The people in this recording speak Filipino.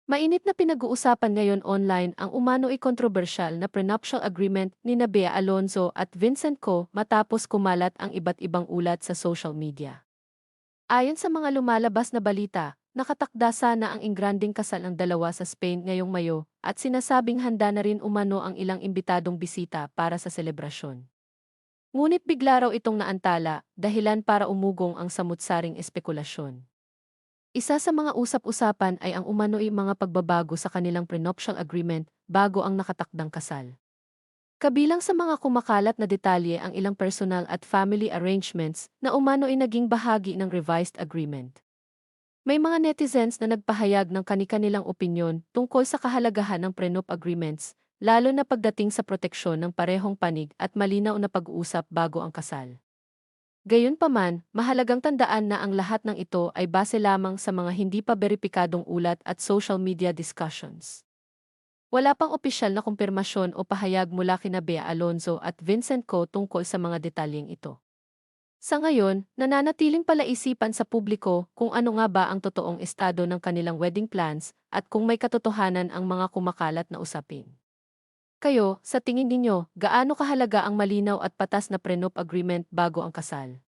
Mainit na pinag-uusapan ngayon online ang umano'y kontrobersyal na prenuptial agreement ni Bea Alonzo at Vincent Co matapos kumalat ang iba't ibang ulat sa social media. Ayon sa mga lumalabas na balita, nakatakda sana ang ingranding kasal ng dalawa sa Spain ngayong Mayo at sinasabing handa na rin umano ang ilang imbitadong bisita para sa selebrasyon. Ngunit bigla raw itong naantala, dahilan para umugong ang samut-saring espekulasyon. Isa sa mga usap-usapan ay ang umano'y mga pagbabago sa kanilang prenuptial agreement bago ang nakatakdang kasal. Kabilang sa mga kumakalat na detalye ang ilang personal at family arrangements na umano'y naging bahagi ng revised agreement. May mga netizens na nagpahayag ng kani-kanilang opinyon tungkol sa kahalagahan ng prenup agreements, lalo na pagdating sa proteksyon ng parehong panig at malinaw na pag-uusap bago ang kasal. Gayunpaman, mahalagang tandaan na ang lahat ng ito ay base lamang sa mga hindi pa beripikadong ulat at social media discussions. Wala pang opisyal na kumpirmasyon o pahayag mula kina Bea Alonzo at Vincent Co tungkol sa mga detalyeng ito. Sa ngayon, nananatiling palaisipan sa publiko kung ano nga ba ang totoong estado ng kanilang wedding plans at kung may katotohanan ang mga kumakalat na usapin. Kayo, sa tingin ninyo, gaano kahalaga ang malinaw at patas na prenup agreement bago ang kasal?